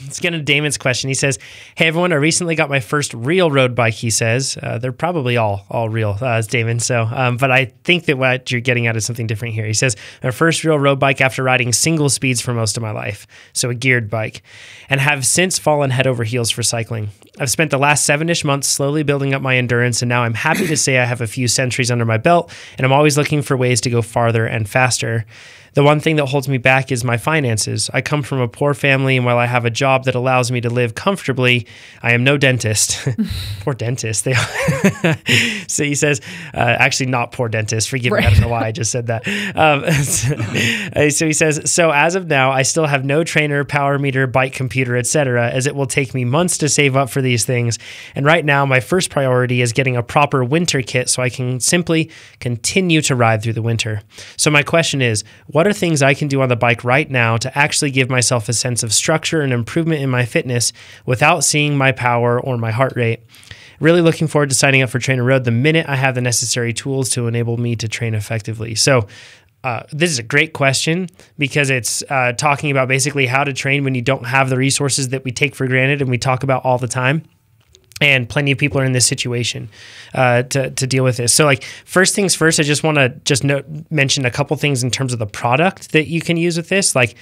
Let's get into Damon's question. He says, hey, everyone, I recently got my first real road bike, he says. They're probably all real, as Damon. So, but I think that what you're getting at is something different here. He says, my first real road bike after riding single speeds for most of my life, so a geared bike, and have since fallen head over heels for cycling. I've spent the last 7-ish months slowly building up my endurance, and now I'm happy to say I have a few centuries under my belt, and I'm always looking for ways to go farther and faster. The one thing that holds me back is my finances. I come from a poor family, and while I have a job that allows me to live comfortably, I am no dentist. Poor dentist. So he says, actually not poor dentist. Forgive me. I don't know why I just said that. So he says, so as of now, I still have no trainer, power meter, bike computer, etc., as it will take me months to save up for these things. And right now, my first priority is getting a proper winter kit so I can simply continue to ride through the winter. So my question is, what are things I can do on the bike right now to actually give myself a sense of structure and improvement in my fitness without seeing my power or my heart rate? Really looking forward to signing up for TrainerRoad the minute I have the necessary tools to enable me to train effectively. So this is a great question because it's talking about basically how to train when you don't have the resources that we take for granted and we talk about all the time. And plenty of people are in this situation to deal with this. So like first things first, I just want to mention a couple things in terms of the product that you can use with this. Like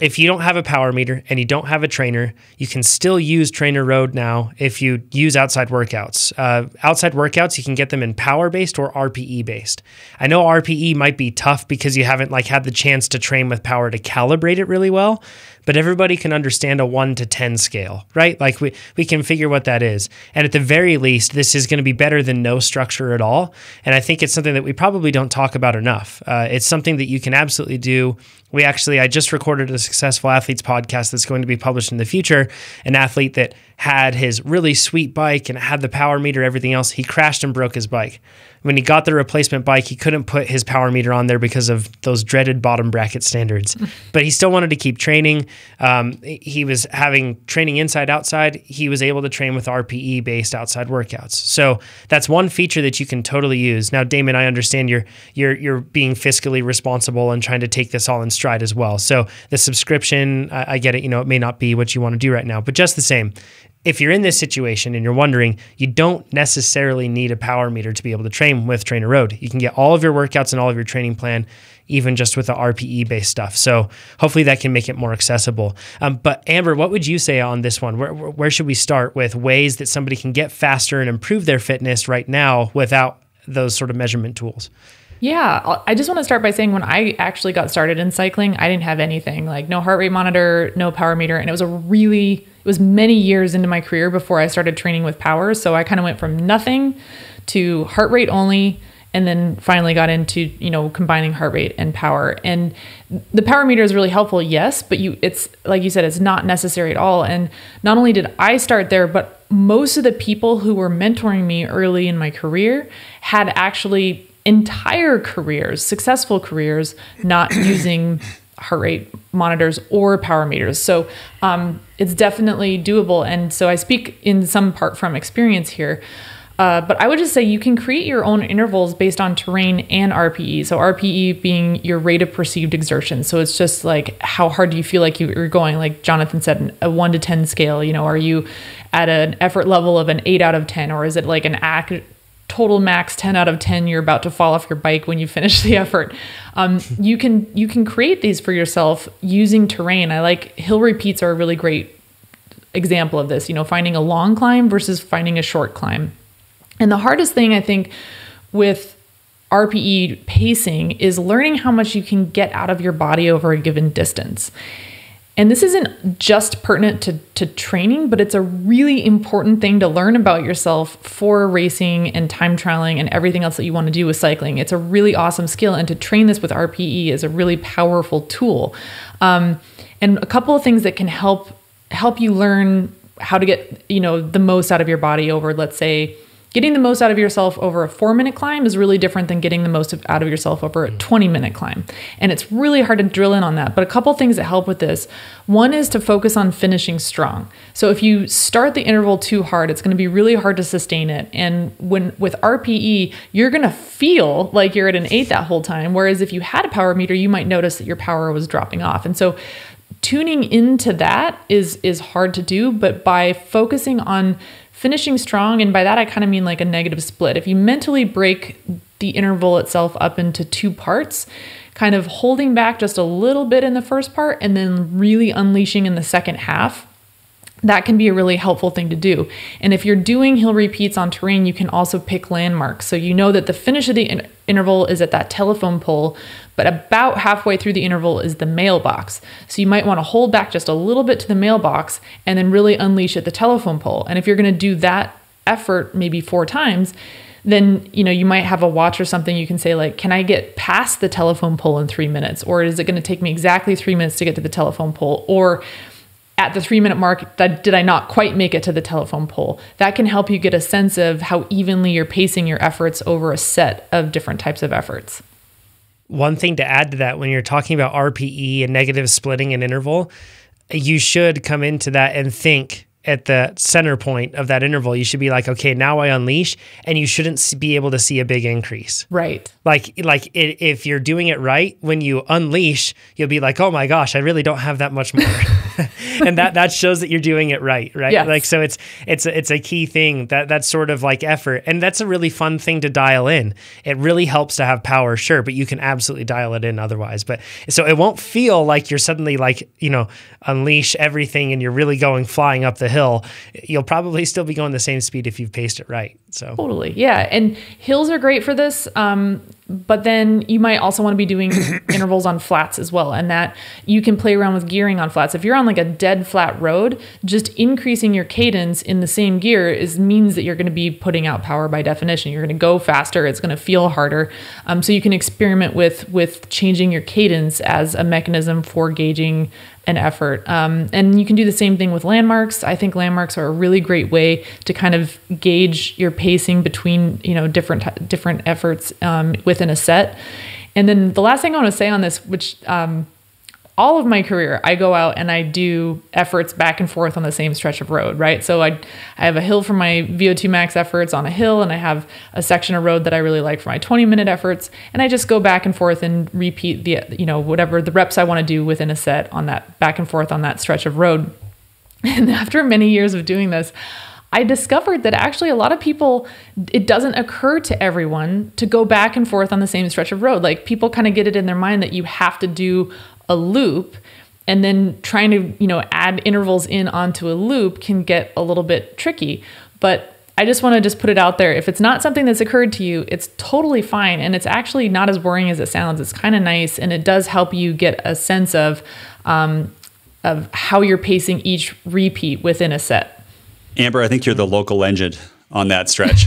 if you don't have a power meter and you don't have a trainer, you can still use TrainerRoad now if you use outside workouts. Outside workouts, you can get them in power-based or RPE-based. I know RPE might be tough because you haven't like had the chance to train with power to calibrate it really well, but everybody can understand a 1 to 10 scale, right? Like we can figure what that is. And at the very least, this is going to be better than no structure at all. And I think it's something that we probably don't talk about enough. It's something that you can absolutely do. I just recorded a Successful Athletes podcast that's going to be published in the future. An athlete that had his really sweet bike and had the power meter, everything else. He crashed and broke his bike. When he got the replacement bike, he couldn't put his power meter on there because of those dreaded bottom bracket standards. But he still wanted to keep training. He was having training inside, outside. He was able to train with RPE-based outside workouts. So that's one feature that you can totally use. Now, Damon, I understand you're being fiscally responsible and trying to take this all in stride as well. So the subscription, I get it. It may not be what you want to do right now, but just the same. If you're in this situation and you're wondering, you don't necessarily need a power meter to be able to train with TrainerRoad. You can get all of your workouts and all of your training plan, even just with the RPE-based stuff. So hopefully that can make it more accessible. But Amber, what would you say on this one? Where should we start with ways that somebody can get faster and improve their fitness right now without those sort of measurement tools? Yeah, I just want to start by saying when I actually got started in cycling, I didn't have anything, like no heart rate monitor, no power meter. And it was many years into my career before I started training with power. So I kind of went from nothing to heart rate only, and then finally got into, combining heart rate and power. And the power meter is really helpful, yes, but it's like you said, it's not necessary at all. And not only did I start there, but most of the people who were mentoring me early in my career had actually entire careers, successful careers, not using heart rate monitors or power meters. So it's definitely doable. And so I speak in some part from experience here. But I would just say you can create your own intervals based on terrain and RPE. So RPE being your rate of perceived exertion. So it's just like, how hard do you feel like you're going? Like Jonathan said, a 1 to 10 scale, are you at an effort level of an 8 out of 10, or is it like an total max 10 out of 10, you're about to fall off your bike when you finish the effort? You can create these for yourself using terrain. I like hill repeats are a really great example of this, finding a long climb versus finding a short climb. And the hardest thing I think with RPE pacing is learning how much you can get out of your body over a given distance. And this isn't just pertinent to training, but it's a really important thing to learn about yourself for racing and time trialing and everything else that you want to do with cycling. It's a really awesome skill. And to train this with RPE is a really powerful tool. And a couple of things that can help you learn how to get, the most out of your body over, let's say, getting the most out of yourself over a 4-minute climb is really different than getting the most out of yourself over a 20-minute climb. And it's really hard to drill in on that. But a couple things that help with this. One is to focus on finishing strong. So if you start the interval too hard, it's going to be really hard to sustain it. And with RPE, you're going to feel like you're at an 8 that whole time. Whereas if you had a power meter, you might notice that your power was dropping off. And so tuning into that is hard to do, but by focusing on finishing strong, and by that I kind of mean like a negative split. If you mentally break the interval itself up into 2 parts, kind of holding back just a little bit in the first part and then really unleashing in the second half, that can be a really helpful thing to do. And if you're doing hill repeats on terrain, you can also pick landmarks. So you know that the finish of the interval is at that telephone pole, but about halfway through the interval is the mailbox. So you might want to hold back just a little bit to the mailbox and then really unleash at the telephone pole. And if you're going to do that effort maybe 4 times, then, you know, you might have a watch or something. You can say like, can I get past the telephone pole in 3 minutes? Or is it going to take me exactly 3 minutes to get to the telephone pole? Or at the 3-minute mark, did I not quite make it to the telephone pole? That can help you get a sense of how evenly you're pacing your efforts over a set of different types of efforts. One thing to add to that, when you're talking about RPE and negative splitting and interval, you should come into that and think at the center point of that interval, you should be like, okay, now I unleash, and you shouldn't be able to see a big increase. Right. If you're doing it right, when you unleash, you'll be like, oh my gosh, I really don't have that much more. And that shows that you're doing it right? Yes. Like, so it's a key thing, that's sort of like effort. And that's a really fun thing to dial in. It really helps to have power, sure, but you can absolutely dial it in otherwise. But so it won't feel like you're suddenly like, you know, unleash everything and you're really going flying up the hill. You'll probably still be going the same speed if you've paced it right. So totally. Yeah. And hills are great for this. But then you might also want to be doing intervals on flats as well. And that you can play around with gearing on flats. If you're on like a dead flat road, just increasing your cadence in the same gear means that you're going to be putting out power by definition. You're going to go faster. It's going to feel harder. So you can experiment with changing your cadence as a mechanism for gauging an effort. And you can do the same thing with landmarks. I think landmarks are a really great way to kind of gauge your pacing between, you know, different efforts within a set. And then the last thing I want to say on this, which all of my career, I go out and I do efforts back and forth on the same stretch of road, right? So I have a hill for my VO2 max efforts on a hill, and I have a section of road that I really like for my 20-minute efforts. And I just go back and forth and repeat the, you know, whatever the reps I want to do within a set on that back and forth on that stretch of road. And after many years of doing this, I discovered that actually a lot of people, it doesn't occur to everyone to go back and forth on the same stretch of road. Like, people kind of get it in their mind that you have to do a loop, and then trying to, you know, add intervals in onto a loop can get a little bit tricky. But I just want to put it out there. If it's not something that's occurred to you, it's totally fine. And it's actually not as boring as it sounds. It's kind of nice. And it does help you get a sense of how you're pacing each repeat within a set. Amber, I think you're the local legend on that stretch.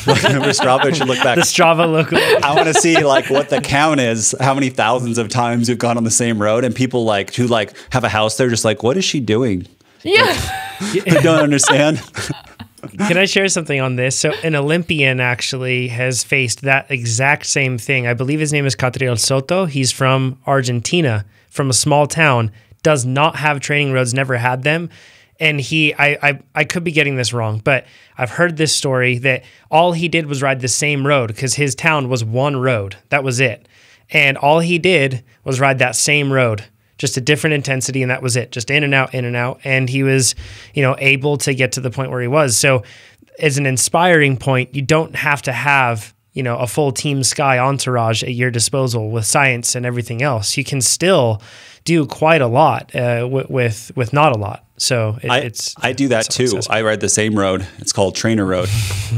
Strava should look back. The Strava local. I want to see like what the count is, how many thousands of times you've gone on the same road, and people like who like have a house, they're just like, what is she doing? Yeah. I don't understand. Can I share something on this? So an Olympian actually has faced that exact same thing. I believe his name is Catriel Soto. He's from Argentina, from a small town, does not have training roads, never had them. And I could be getting this wrong, but I've heard this story that all he did was ride the same road because his town was one road. That was it. And all he did was ride that same road, just a different intensity, and that was it. Just in and out, in and out. And he was, you know, able to get to the point where he was. So as an inspiring point, you don't have to have, you know, a full Team Sky entourage at your disposal with science and everything else. You can still do quite a lot with not a lot. So I do that too. I ride the same road. It's called TrainerRoad.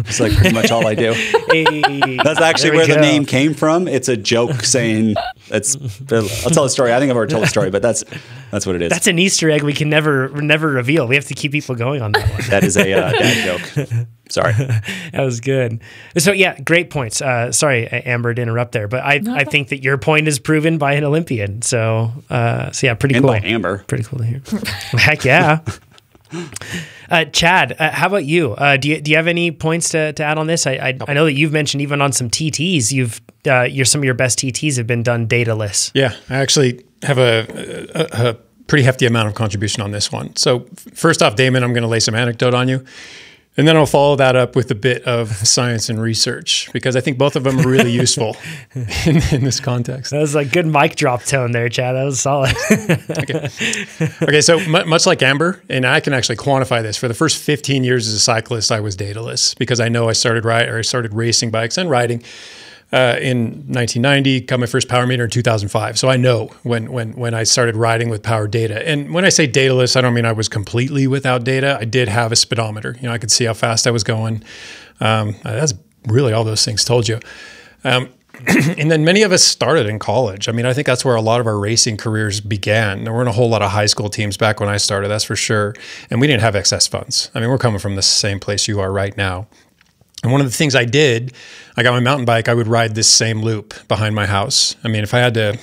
It's like pretty much all I do. Hey, that's actually where the name came from. It's a joke saying I'll tell a story. I think I've already told a story, but that's what it is. That's an Easter egg we can never reveal. We have to keep people going on that one. That is a dad joke. Sorry. That was good. So yeah, great points. Sorry, Amber, to interrupt there, but I think that your point is proven by an Olympian. So yeah, pretty cool. And by Amber. Pretty cool to hear. Heck yeah. Chad, how about you? Do you have any points to add on this? I know that you've mentioned even on some TTs, some of your best TTs have been done dataless. Yeah, I actually have a pretty hefty amount of contribution on this one. So first off, Damon, I'm going to lay some anecdote on you. And then I'll follow that up with a bit of science and research, because I think both of them are really useful in this context. That was a good mic drop tone there, Chad. That was solid. Okay, so much like Amber, and I can actually quantify this, for the first 15 years as a cyclist, I was dataless, because I know I started racing bikes and riding in 1990, got my first power meter in 2005. So I know when I started riding with power data. And when I say dataless, I don't mean I was completely without data. I did have a speedometer. I could see how fast I was going. That's really all those things told you. And then many of us started in college. I mean, I think that's where a lot of our racing careers began. There weren't a whole lot of high school teams back when I started, that's for sure. And we didn't have excess funds. I mean, we're coming from the same place you are right now. And one of the things I did, I got my mountain bike, I would ride this same loop behind my house. I mean, if I had to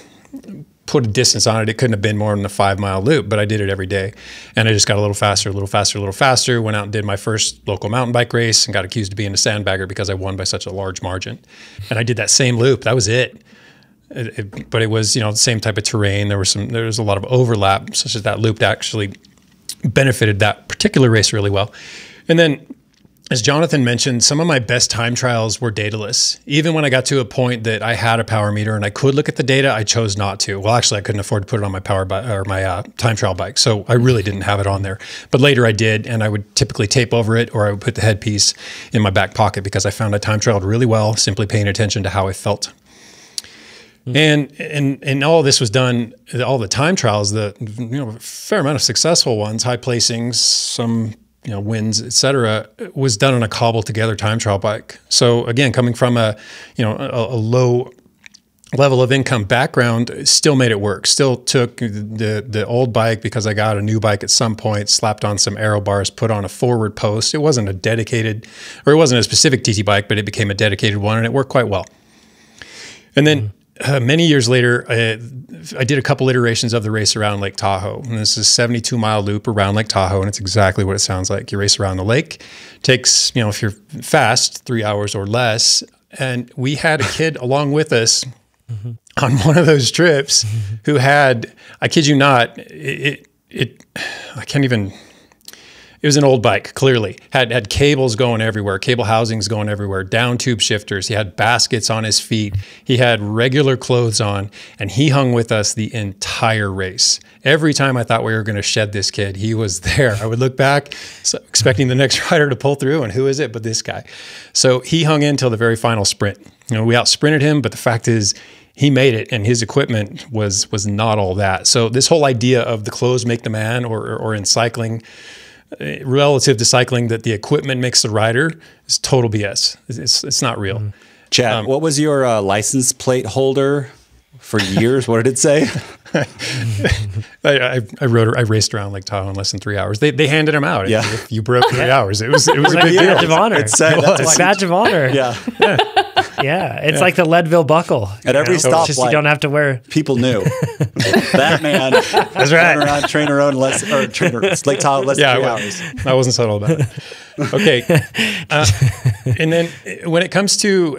put a distance on it, it couldn't have been more than a 5-mile loop, but I did it every day. And I just got a little faster, went out and did my first local mountain bike race and got accused of being a sandbagger because I won by such a large margin. And I did that same loop, that was it. But it was, the same type of terrain. There was a lot of overlap, such that that loop actually benefited that particular race really well. And then, as Jonathan mentioned, some of my best time trials were dataless. Even when I got to a point that I had a power meter and I could look at the data, I chose not to. Well, actually, I couldn't afford to put it on my my time trial bike, so I really didn't have it on there. But later I did, and I would typically tape over it, or I would put the headpiece in my back pocket, because I found I time trialed really well, simply paying attention to how I felt. And all this was done, all the time trials, a fair amount of successful ones, high placings, some wins, et cetera, was done on a cobbled together time trial bike. So again, coming from a low level of income background, still made it work. Still took the old bike, because I got a new bike at some point, slapped on some aero bars, put on a forward post. It wasn't a specific TT bike, but it became a dedicated one, and it worked quite well. And then many years later, I did a couple iterations of the race around Lake Tahoe. And this is a 72-mile loop around Lake Tahoe, and it's exactly what it sounds like. You race around the lake. Takes, if you're fast, 3 hours or less. And we had a kid along with us on one of those trips who had, I kid you not, it was an old bike, clearly. Had cables going everywhere, cable housings going everywhere, down tube shifters. He had baskets on his feet. He had regular clothes on, and he hung with us the entire race. Every time I thought we were going to shed this kid, he was there. I would look back, expecting the next rider to pull through, and who is it but this guy? So he hung in till the very final sprint. We out-sprinted him, but the fact is, he made it, and his equipment was not all that. So this whole idea of the clothes make the man, or in cycling, relative to cycling, that the equipment makes the rider, is total BS. It's not real. Chad, what was your license plate holder for years? What did it say? I raced around Lake Tahoe in less than 3 hours. They handed them out. Yeah. If you broke 3 hours, it was a big badge deal. of honor. It's a badge of honor. Yeah. Yeah, it's like the Leadville buckle. At every stoplight, you don't have to wear. People knew that man. That's right. Around TrainerRoad Lake Tahoe less than 3 hours. I wasn't subtle about it. Okay. And then when it comes to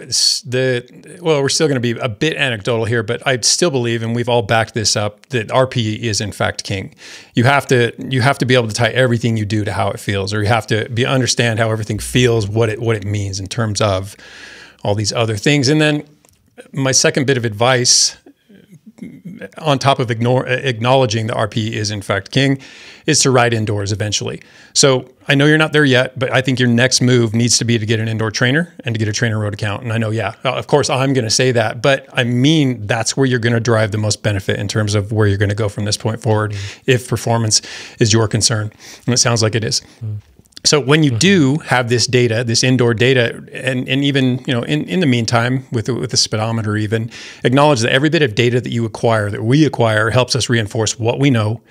we're still going to be a bit anecdotal here, but I still believe, and we've all backed this up, that RPE is in fact king. You have to be able to tie everything you do to how it feels, or you have to understand how everything feels, what it means in terms of all these other things. And then my second bit of advice, on top of acknowledging the RPE is in fact king, is to ride indoors eventually. So I know you're not there yet, but I think your next move needs to be to get an indoor trainer and to get a TrainerRoad account. And I know, of course I'm going to say that, but I mean, that's where you're going to drive the most benefit in terms of where you're going to go from this point forward, if performance is your concern. And it sounds like it is. So when you do have this data, this indoor data, and even in the meantime with the speedometer, even acknowledge that every bit of data that you acquire, that we acquire, helps us reinforce what we know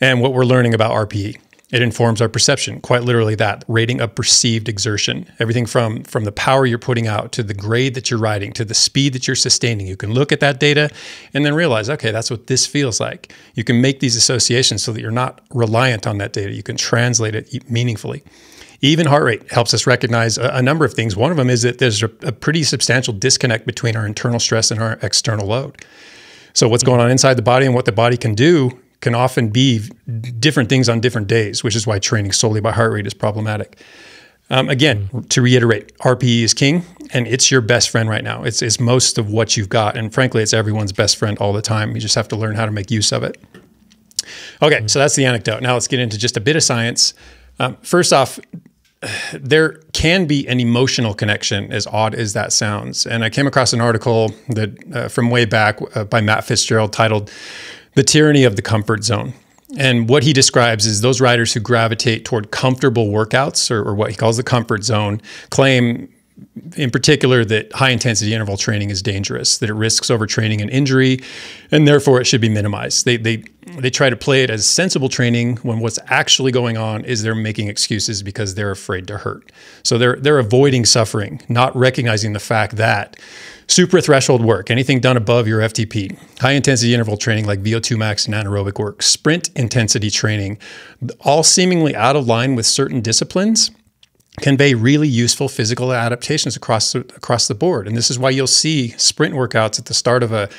and what we're learning about RPE. It informs our perception, quite literally that, rating of perceived exertion. Everything from the power you're putting out, to the grade that you're riding, to the speed that you're sustaining. You can look at that data and then realize, okay, that's what this feels like. You can make these associations so that you're not reliant on that data. You can translate it meaningfully. Even heart rate helps us recognize a number of things. One of them is that there's a pretty substantial disconnect between our internal stress and our external load. So what's going on inside the body and what the body can do can often be different things on different days, which is why training solely by heart rate is problematic. Again, to reiterate, RPE is king, and it's your best friend right now. It's most of what you've got. And frankly, it's everyone's best friend all the time. You just have to learn how to make use of it. Okay, so that's the anecdote. Now let's get into just a bit of science. First off, there can be an emotional connection, as odd as that sounds. And I came across an article that from way back by Matt Fitzgerald titled "The Tyranny of the Comfort Zone." And what he describes is those riders who gravitate toward comfortable workouts, or what he calls the comfort zone, claim in particular that high intensity interval training is dangerous, that it risks overtraining and injury, and therefore it should be minimized. They try to play it as sensible training when what's actually going on is they're making excuses because they're afraid to hurt. So they're avoiding suffering, not recognizing the fact that super threshold work, anything done above your FTP, high intensity interval training like VO2 max and anaerobic work, sprint intensity training, all seemingly out of line with certain disciplines, convey really useful physical adaptations across the board. And this is why you'll see sprint workouts at the start of a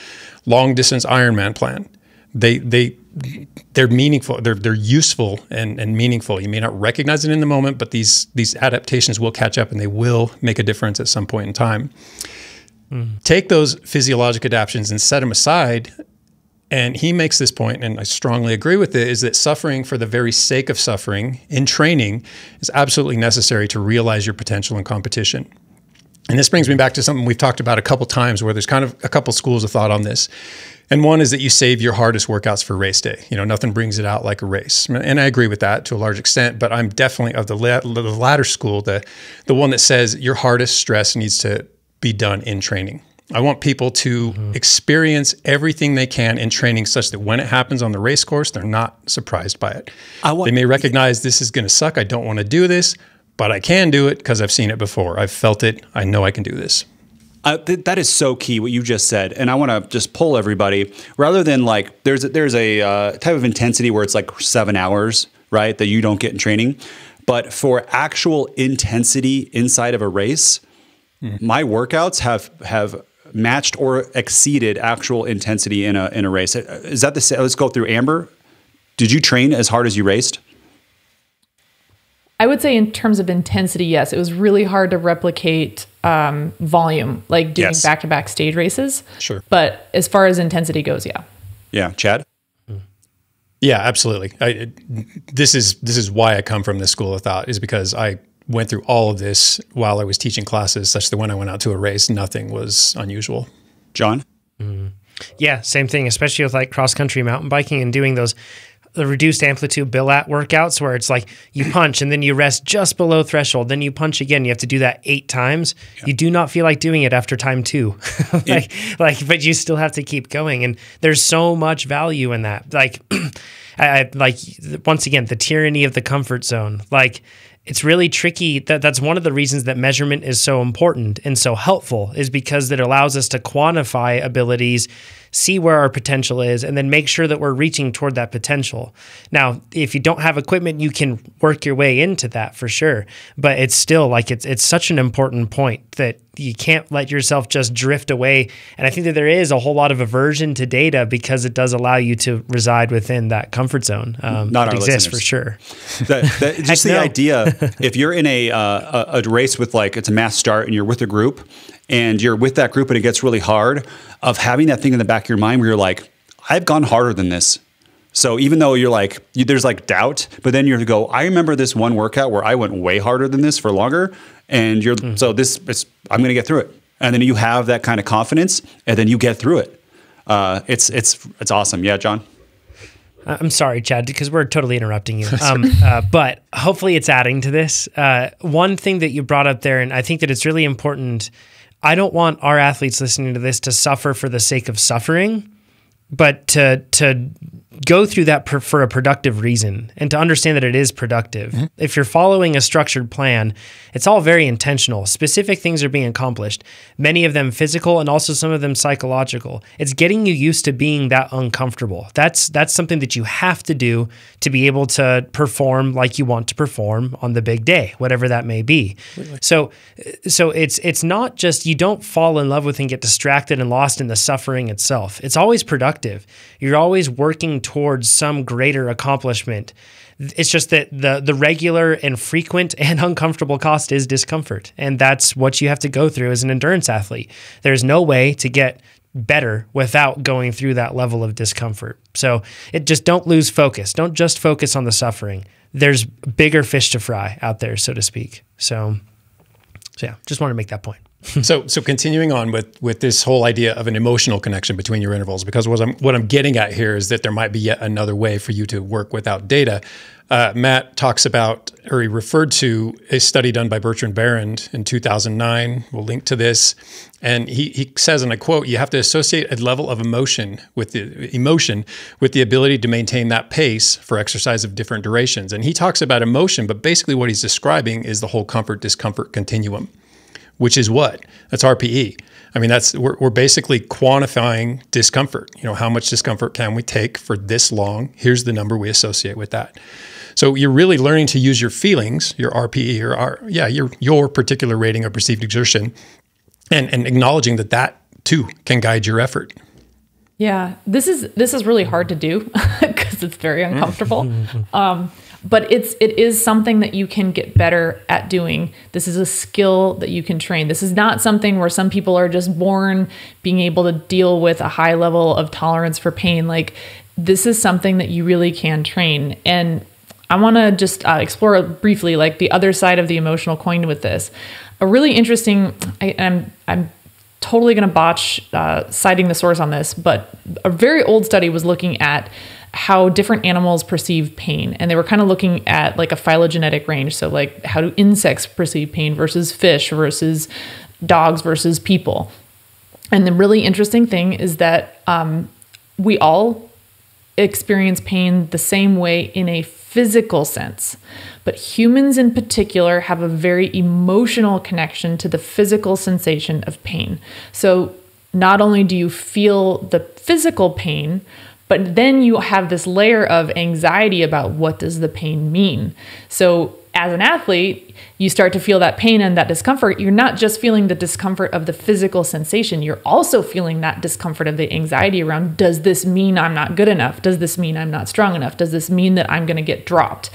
long distance Ironman plan. They're meaningful, they're useful and meaningful. You may not recognize it in the moment, but these adaptations will catch up and they will make a difference at some point in time. Take those physiologic adaptations and set them aside. And he makes this point, and I strongly agree with it, is that suffering for the very sake of suffering in training is absolutely necessary to realize your potential in competition. And this brings me back to something we've talked about a couple times, where there's kind of a couple schools of thought on this. And one is that you save your hardest workouts for race day. You know, nothing brings it out like a race. And I agree with that to a large extent, but I'm definitely of the latter school, the one that says your hardest stress needs to be done in training. I want people to experience everything they can in training such that when it happens on the race course, they're not surprised by it. They may recognize this is going to suck. I don't want to do this, but I can do it because I've seen it before. I've felt it. I know I can do this. That is so key, what you just said. And I want to just pull everybody, rather than like, there's a type of intensity where it's like 7 hours, right, that you don't get in training. But for actual intensity inside of a race, my workouts have matched or exceeded actual intensity in a race. Is that the same? Let's go through Amber. Did you train as hard as you raced? I would say in terms of intensity, yes. It was really hard to replicate volume, like doing back-to-back stage races. Sure. But as far as intensity goes, yeah. Yeah. Chad? Yeah, absolutely. This is why I come from this school of thought, is because I went through all of this while I was teaching classes, such that when I went out to a race, nothing was unusual. John? Yeah, same thing, especially with like cross-country mountain biking and doing the reduced amplitude billat workouts where it's like you punch and then you rest just below threshold, then you punch again. You have to do that 8 times. Yeah. You do not feel like doing it after time 2. But you still have to keep going. And there's so much value in that. Once again, the tyranny of the comfort zone. Like, it's really tricky. That's one of the reasons that measurement is so important and so helpful, is because it allows us to quantify abilities, see where our potential is, and then make sure that we're reaching toward that potential. Now, if you don't have equipment, you can work your way into that for sure. But it's still like it's such an important point that you can't let yourself just drift away. And I think that there is a whole lot of aversion to data because it does allow you to reside within that comfort zone. Not our exists listeners. for sure. Just the idea, if you're in a race with like, it's a mass start and you're with a group and you're with that group and it gets really hard, of having that thing in the back of your mind where you're like, I've gone harder than this. So even though you're like, there's like doubt, but then you're to go, I remember this one workout where I went way harder than this for longer. And you're, so I'm going to get through it. And then you have that kind of confidence and then you get through it. It's awesome. Yeah, John. I'm sorry, Chad, because we're totally interrupting you. But hopefully it's adding to this. One thing that you brought up there, and I think that it's really important, I don't want our athletes listening to this to suffer for the sake of suffering, but to go through that for a productive reason and to understand that it is productive. Mm-hmm. If you're following a structured plan, it's all very intentional. Specific things are being accomplished, many of them physical and also some of them psychological. It's getting you used to being that uncomfortable. That's something that you have to do to be able to perform like you want to perform on the big day, whatever that may be. Really? So it's not just, you don't fall in love with and get distracted and lost in the suffering itself. It's always productive. You're always working towards some greater accomplishment It's just that the regular and frequent and uncomfortable cost is discomfort. And that's what you have to go through as an endurance athlete. There's no way to get better without going through that level of discomfort. So don't lose focus. Don't just focus on the suffering. There's bigger fish to fry out there, so to speak. So yeah, just want to make that point. So continuing on with this whole idea of an emotional connection between your intervals, because what I'm getting at here is that there might be yet another way for you to work without data. Matt talks about, or he referred to, a study done by Bertrand Barrand in 2009. We'll link to this. And he says, and I quote, "You have to associate a level of emotion with the ability to maintain that pace for exercise of different durations." And he talks about emotion, but basically what he's describing is the whole comfort-discomfort continuum, which is what? That's RPE. I mean, we're basically quantifying discomfort. You know, how much discomfort can we take for this long? Here's the number we associate with that. So you're really learning to use your feelings, your RPE, your particular rating of perceived exertion, and acknowledging that too can guide your effort. Yeah, this is really hard to do because it's very uncomfortable. But it is something that you can get better at doing. This is a skill that you can train. This is not something where some people are just born being able to deal with a high level of tolerance for pain. Like, this is something that you really can train. And I want to just explore briefly, like, the other side of the emotional coin with this. A really interesting, I'm totally going to botch citing the source on this, but a very old study was looking at how different animals perceive pain. And they were kind of looking at like a phylogenetic range. So like, how do insects perceive pain versus fish versus dogs versus people? And the really interesting thing is that we all experience pain the same way in a physical sense. But humans in particular have a very emotional connection to the physical sensation of pain. So not only do you feel the physical pain, but then you have this layer of anxiety about what does the pain mean. So as an athlete, you start to feel that pain and that discomfort. You're not just feeling the discomfort of the physical sensation. You're also feeling that discomfort of the anxiety around, does this mean I'm not good enough? Does this mean I'm not strong enough? Does this mean that I'm going to get dropped?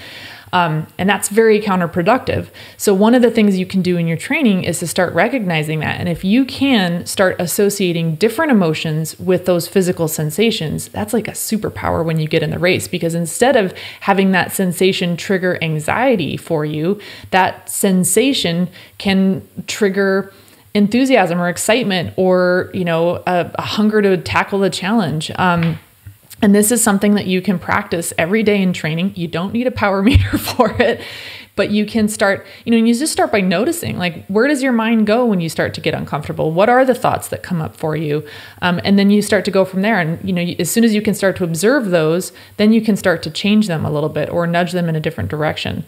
And that's very counterproductive. So one of the things you can do in your training is to start recognizing that. And if you can start associating different emotions with those physical sensations, that's like a superpower when you get in the race, because instead of having that sensation trigger anxiety for you, that sensation can trigger enthusiasm or excitement or, a hunger to tackle the challenge. And this is something that you can practice every day in training. You don't need a power meter for it, but you can start, you just start by noticing, like, where does your mind go when you start to get uncomfortable? What are the thoughts that come up for you? And then you start to go from there. And, as soon as you can start to observe those, then you can start to change them a little bit or nudge them in a different direction.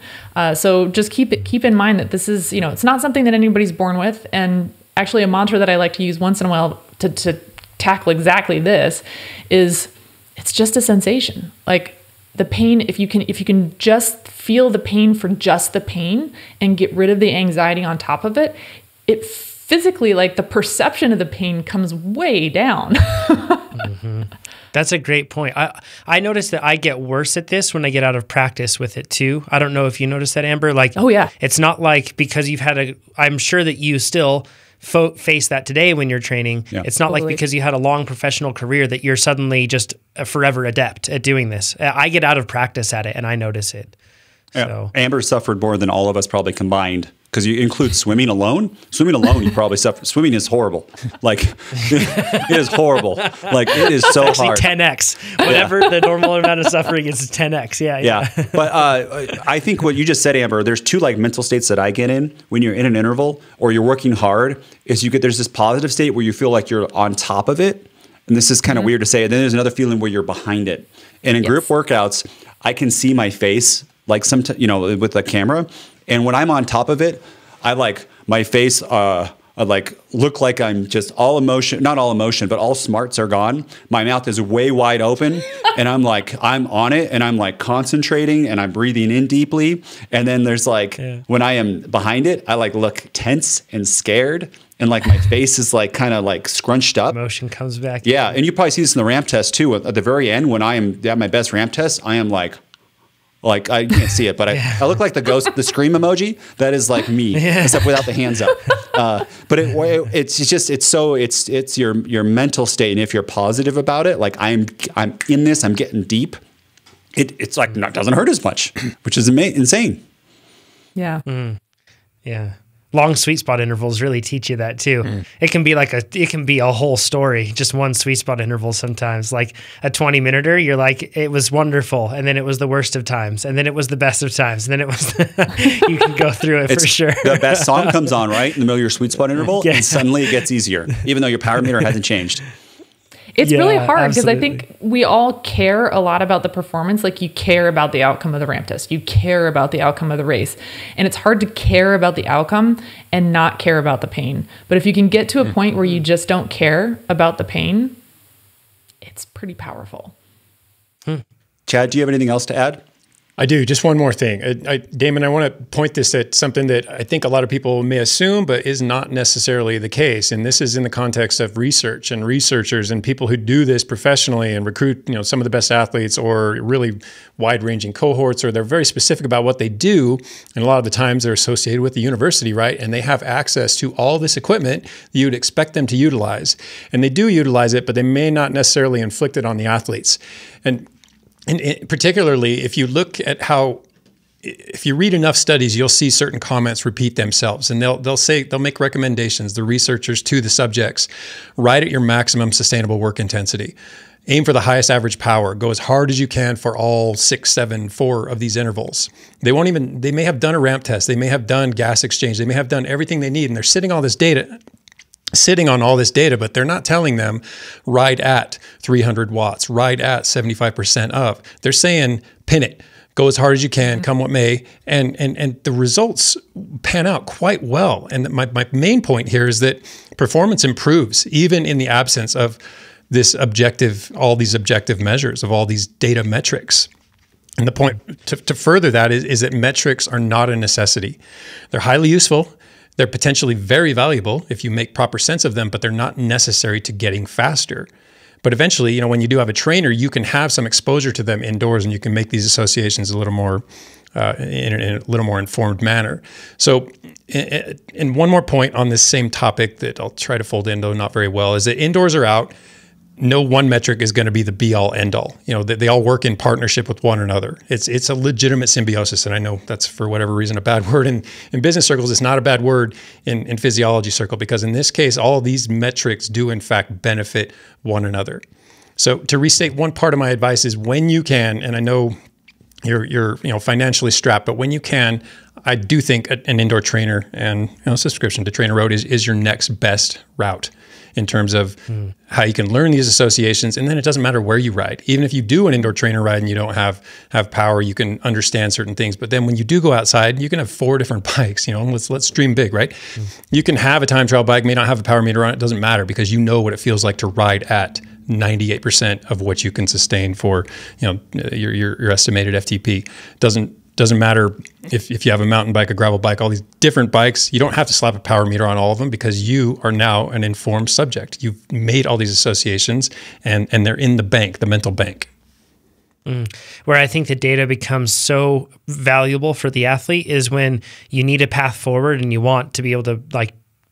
So just keep in mind that this is, it's not something that anybody's born with. And actually a mantra that I like to use once in a while to tackle exactly this is, it's just a sensation. Like, the pain, if you can just feel the pain for just the pain and get rid of the anxiety on top of it, it physically, like, the perception of the pain comes way down. Mm-hmm. That's a great point. I noticed that I get worse at this when I get out of practice with it too. I don't know if you noticed that, Amber. Like, oh yeah, it's not like because you've had I'm sure that you still face that today when you're training. Yeah. It's not totally. Like because you had a long professional career that you're suddenly just a forever adept at doing this. I get out of practice at it and I notice it. Yeah. So. Amber suffered more than all of us probably combined, because you include swimming alone. Swimming alone, you probably suffer. Swimming is horrible. Like, it is horrible. Like, it is so hard. 10x. Whatever the normal amount of suffering is 10x. Yeah. But I think what you just said, Amber, there's two like mental states that I get in when you're in an interval or you're working hard. Is there's this positive state where you feel like you're on top of it, and this is kind of weird to say. And then there's another feeling where you're behind it. And in group workouts, I can see my face, like with the camera. And when I'm on top of it, I like my face, I like look like I'm just all emotion, not all emotion, but all smarts are gone. My mouth is way wide open and I'm on it and I'm like concentrating and I'm breathing in deeply. And then there's like, when I am behind it, I like look tense and scared. And like my face is like kind of like scrunched up. Emotion comes back. Yeah. And you probably see this in the ramp test too. At the very end, when I am at my best ramp test, I am like, Like I can't see it, but I look like the ghost, the scream emoji. That is like me, except without the hands up. But it's your mental state, and if you're positive about it, like I'm in this, I'm getting deep. It's like doesn't hurt as much, which is insane. Yeah. Yeah. Long sweet spot intervals really teach you that too. It can be a whole story, just one sweet spot interval sometimes. Like a 20-minuter, you're like, it was wonderful, and then it was the worst of times, and then it was the best of times, and then it was you can go through it for sure. The best song comes on right in the middle of your sweet spot interval, and suddenly it gets easier, even though your power meter hasn't changed. It's really hard because I think we all care a lot about the performance. Like you care about the outcome of the ramp test. You care about the outcome of the race. And it's hard to care about the outcome and not care about the pain. But if you can get to a point where you just don't care about the pain, it's pretty powerful. Chad, do you have anything else to add? I do. Just one more thing. Damon, I want to point this at something that I think a lot of people may assume, but is not necessarily the case. And this is in the context of research and researchers and people who do this professionally and recruit, some of the best athletes or really wide-ranging cohorts, or they're very specific about what they do. And a lot of the times they're associated with the university, right? And they have access to all this equipment that you'd expect them to utilize. And they do utilize it, but they may not necessarily inflict it on the athletes. And particularly, if you look at if you read enough studies, you'll see certain comments repeat themselves, and they'll make recommendations, the researchers to the subjects. Ride at your maximum sustainable work intensity. Aim for the highest average power. Go as hard as you can for all 6, 7, 4 of these intervals. They may have done a ramp test. They may have done gas exchange. They may have done everything they need, and they're sitting on all this data, but they're not telling them ride at 300 watts, ride at 75% of. They're saying pin it, go as hard as you can, come what may, and the results pan out quite well. And my main point here is that performance improves even in the absence of all these objective measures of all these data metrics. And the point to further that is that metrics are not a necessity. They're highly useful. They're potentially very valuable if you make proper sense of them, but they're not necessary to getting faster. But eventually, when you do have a trainer, you can have some exposure to them indoors, and you can make these associations a little more in a little more informed manner. So, and one more point on this same topic that I'll try to fold in, though not very well, is that indoors or out, no one metric is going to be the be-all, end-all. They all work in partnership with one another. It's a legitimate symbiosis, and I know that's for whatever reason a bad word in business circles. It's not a bad word in physiology circle, because in this case, all of these metrics do in fact benefit one another. So to restate, one part of my advice is when you can, and I know you're financially strapped, but when you can, I do think an indoor trainer and subscription to TrainerRoad is your next best route in terms of how you can learn these associations. And then it doesn't matter where you ride. Even if you do an indoor trainer ride and you don't have power, you can understand certain things. But then when you do go outside, you can have 4 different bikes. Let's dream big, right? You can have a time trial bike, may not have a power meter on it. It doesn't matter, because you know what it feels like to ride at 98% of what you can sustain for your estimated FTP. Doesn't matter if you have a mountain bike, a gravel bike, all these different bikes. You don't have to slap a power meter on all of them, because you are now an informed subject. You've made all these associations, and they're in the bank, the mental bank. Where I think the data becomes so valuable for the athlete is when you need a path forward and you want to be able to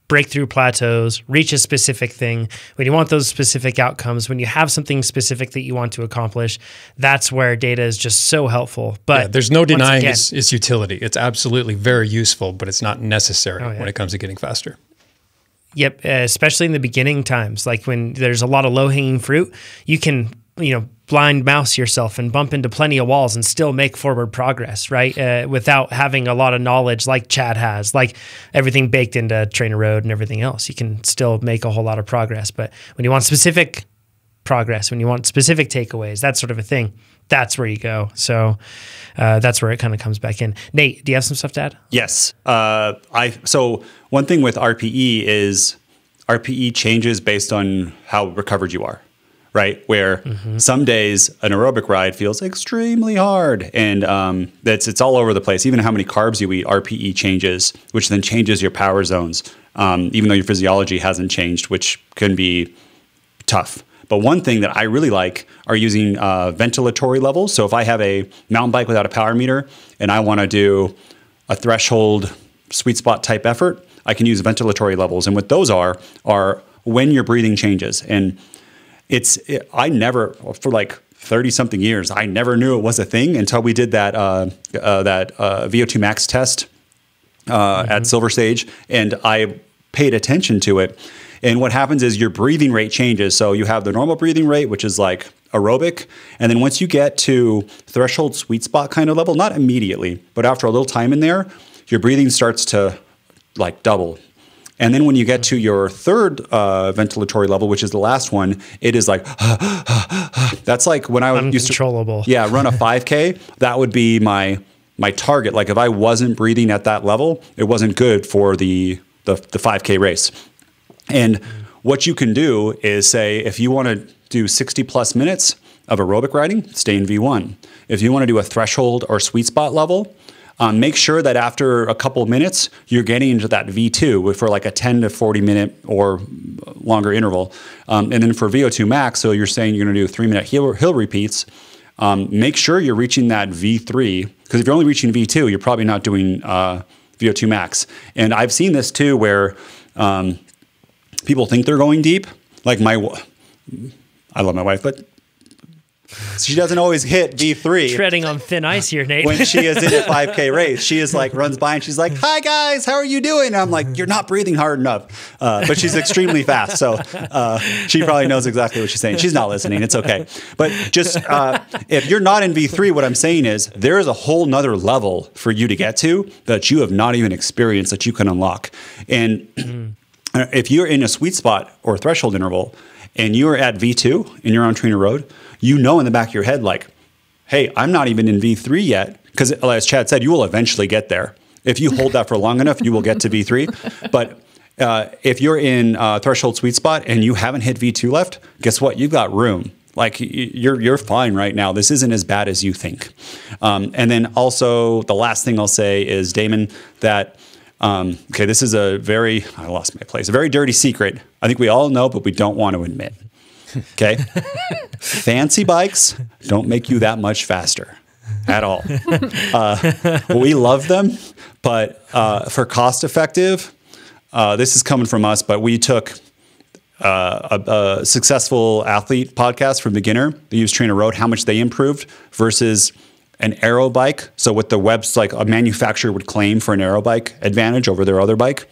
break through plateaus, reach a specific thing, when you want those specific outcomes, when you have something specific that you want to accomplish, that's where data is just so helpful. But there's no denying its utility. It's absolutely very useful, but it's not necessary when it comes to getting faster. Yep, especially in the beginning times, like when there's a lot of low-hanging fruit, you can, blind mouse yourself and bump into plenty of walls and still make forward progress, right? Without having a lot of knowledge like Chad has, like everything baked into TrainerRoad and everything else. You can still make a whole lot of progress. But when you want specific progress, when you want specific takeaways, that sort of a thing, that's where you go. So that's where it kind of comes back in. Nate, do you have some stuff to add? Yes. So one thing with RPE is RPE changes based on how recovered you are. Right, where some days an aerobic ride feels extremely hard, and it's all over the place. Even how many carbs you eat, RPE changes, which then changes your power zones, even though your physiology hasn't changed, which can be tough. But one thing that I really like are using ventilatory levels. So if I have a mountain bike without a power meter and I want to do a threshold sweet spot type effort, I can use ventilatory levels. And what those are when your breathing changes. And I never, for like 30 something years, I never knew it was a thing until we did that VO2 max test at Silver Stage, and I paid attention to it. And what happens is your breathing rate changes. So you have the normal breathing rate, which is like aerobic. And then once you get to threshold sweet spot kind of level, not immediately, but after a little time in there, your breathing starts to like double. And then when you get to your third ventilatory level, which is the last one, it is like, that's like when I used to run a 5K, that would be my target. Like if I wasn't breathing at that level, it wasn't good for the 5K race. And what you can do is say, if you want to do 60 plus minutes of aerobic riding, stay in V1. If you want to do a threshold or sweet spot level, make sure that after a couple of minutes, you're getting into that V2 for like a 10 to 40 minute or longer interval. And then for VO2 max, so you're saying you're going to do 3-minute hill repeats, make sure you're reaching that V3, because if you're only reaching V2, you're probably not doing VO2 max. And I've seen this too where people think they're going deep. Like I love my wife, but she doesn't always hit V3. Treading on thin ice here, Nate. When she is in a 5K race, she is like runs by and she's like, "Hi guys, how are you doing?" And I'm like, "You're not breathing hard enough." But she's extremely fast, so she probably knows exactly what she's saying. She's not listening. It's okay. But just if you're not in V3, what I'm saying is there is a whole nother level for you to get to that you have not even experienced that you can unlock. And if you're in a sweet spot or threshold interval and you're at V2 and you're on TrainerRoad, you know in the back of your head, like, hey, I'm not even in V3 yet. Because as Chad said, you will eventually get there. If you hold that for long enough, you will get to V3. But if you're in threshold sweet spot and you haven't hit V2 left, guess what? You've got room. Like you're fine right now. This isn't as bad as you think. And then also the last thing I'll say is, Damon, that okay, this is I lost my place. A very dirty secret. I think we all know, but we don't want to admit. Okay. Fancy bikes don't make you that much faster at all. We love them, but for cost effective, this is coming from us, but we took a successful athlete podcast from beginner. They use TrainerRoad, how much they improved versus an aero bike. So what the webs, like a manufacturer would claim for an aero bike advantage over their other bike,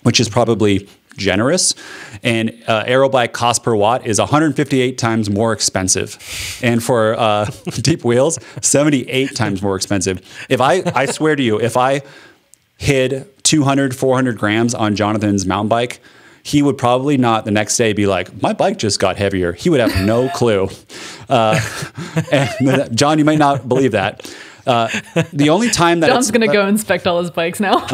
which is probably generous. And aero bike cost per watt is 158 times more expensive. And for deep wheels, 78 times more expensive. If I swear to you, if I hid 200, 400 grams on Jonathan's mountain bike, he would probably not the next day be like, my bike just got heavier. He would have no clue. And John, you might not believe that. The only time that John's going to go inspect all his bikes now.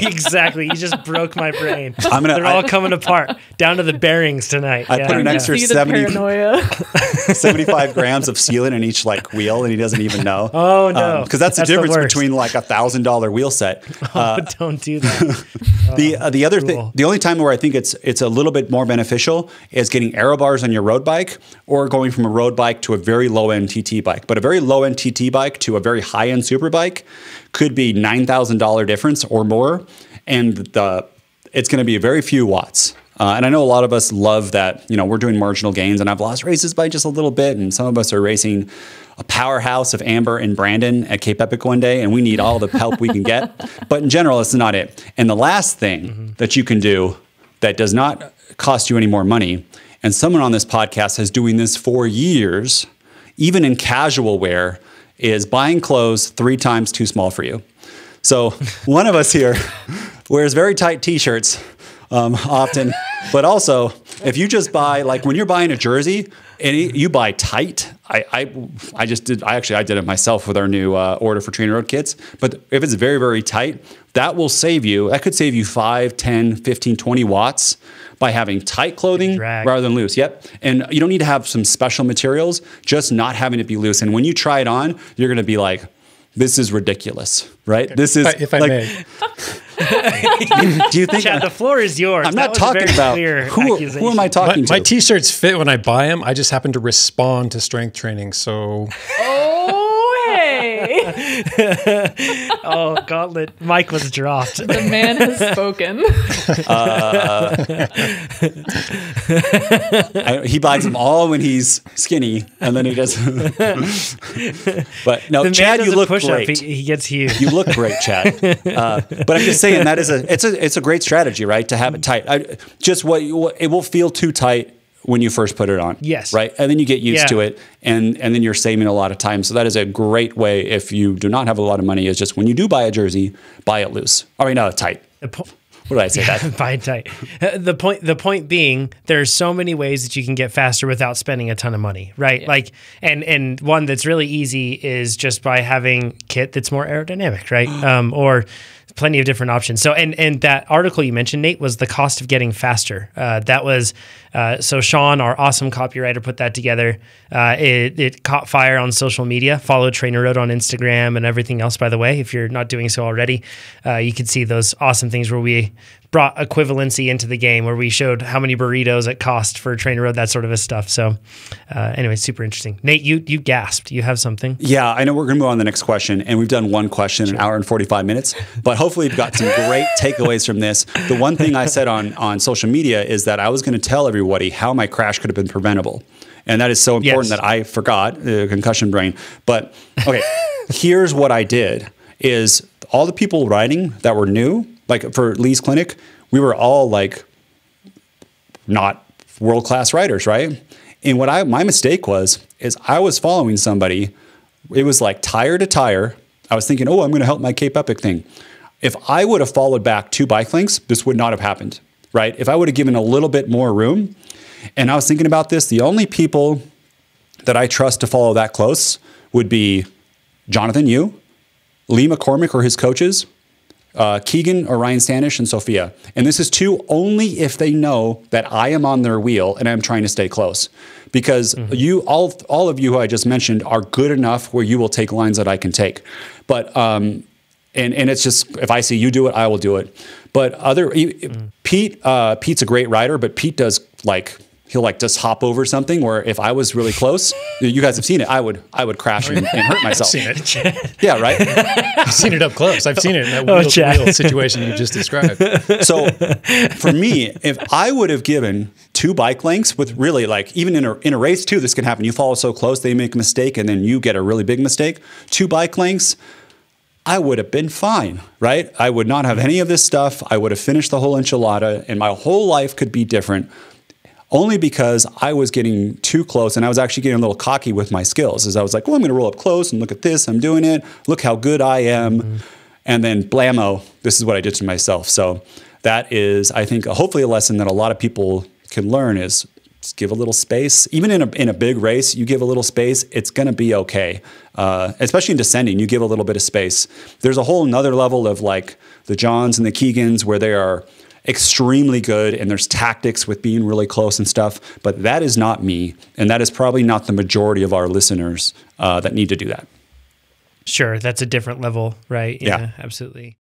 Exactly. You just broke my brain. They're all coming apart down to the bearings tonight. I put an extra 75 grams of sealant in each like wheel, and he doesn't even know. Oh no! Because that's the difference between like $1,000 wheel set. Don't do that. The other thing, the only time where I think it's a little bit more beneficial is getting aero bars on your road bike, or going from a road bike to a very low end TT bike. But a very low end TT bike to a very high-end super bike could be $9,000 difference or more, and it's going to be a very few watts. And I know a lot of us love that, we're doing marginal gains, and I've lost races by just a little bit, and some of us are racing a powerhouse of Amber and Brandon at Cape Epic one day, and we need all the help we can get. But in general, it's not it. And the last thing that you can do that does not cost you any more money, and someone on this podcast is doing this for years, even in casual wear, is buying clothes 3 times too small for you. So one of us here wears very tight t-shirts often, but also if you just buy, like when you're buying a jersey and you buy tight, I did it myself with our new order for TrainerRoad kits. But if it's very, very tight, that could save you 5, 10, 15, 20 watts by having tight clothing rather than loose. Yep. And you don't need to have some special materials, just not having it be loose. And when you try it on, you're going to be like, this is ridiculous, right? This is if I may. Do you think Chad, the floor is yours. I'm not talking about who am I talking to? My t-shirts fit when I buy them. I just happen to respond to strength training. So Oh, hey. Oh, gauntlet. Mike was dropped. The man has spoken. He buys them all when he's skinny, and then he does. But no, Chad, you look great. He gets huge. You look great, Chad. But I'm just saying that it's a great strategy, right? To have it tight. It will feel too tight when you first put it on. Yes. Right, and then you get used to it, and then you're saving a lot of time. So that is a great way if you do not have a lot of money. Is just when you do buy a jersey, buy it loose. All right, no, tight. What did I say? That buy it tight. The point being, there's so many ways that you can get faster without spending a ton of money, right? Yeah. Like, and one that's really easy is just by having kit that's more aerodynamic, right? Or plenty of different options. So, and that article you mentioned, Nate, was the cost of getting faster. That was, so Sean, our awesome copywriter, put that together. It caught fire on social media. Follow TrainerRoad on Instagram and everything else, by the way, if you're not doing so already. You could see those awesome things where we brought equivalency into the game, where we showed how many burritos it cost for TrainerRoad, that sort of stuff. So anyway, super interesting. Nate, you gasped. You have something? Yeah, I know we're going to move on to the next question, and we've done one question, an hour and 45 minutes, but hopefully you've got some great takeaways from this. The one thing I said on social media is that I was going to tell everybody how my crash could have been preventable. And that is so important that I forgot, concussion brain. But okay, here's what I did is all the people riding that were new, like for Lee's clinic, we were all like not world-class riders, right? And what my mistake is I was following somebody. It was like tire to tire. I was thinking, oh, I'm going to help my Cape Epic thing. If I would have followed back 2 bike lengths, this would not have happened, right? If I would have given a little bit more room, and I was thinking about this, the only people that I trust to follow that close would be Jonathan Yu, Lee McCormick or his coaches, Keegan or Ryan Stanish, and Sophia. And this is 2 only if they know that I am on their wheel and I'm trying to stay close. Because you, all of you who I just mentioned are good enough where you will take lines that I can take. But and it's just, if I see you do it, I will do it. But Pete's a great rider, but Pete does he'll just hop over something where if I was really close, you guys have seen it, I would crash and hurt myself. I've seen it. Yeah, right? I've seen it up close. I've seen it in that wheel situation you just described. So for me, if I would have given 2 bike lengths with really even in a race too, this can happen. You follow so close, they make a mistake and then you get a really big mistake. 2 bike lengths, I would have been fine, right? I would not have any of this stuff. I would have finished the whole enchilada and my whole life could be different. Only because I was getting too close and I was actually getting a little cocky with my skills. As I was like, well, I'm going to roll up close and look at this. I'm doing it. Look how good I am. And then blammo, this is what I did to myself. So that is, I think, hopefully a lesson that a lot of people can learn is just give a little space. Even in a big race, you give a little space, it's going to be okay. Especially in descending, you give a little bit of space. There's a whole nother level of the Johns and the Keegans where they are extremely good and there's tactics with being really close and stuff, but that is not me. And that is probably not the majority of our listeners that need to do that. Sure. That's a different level, right? Yeah. Absolutely.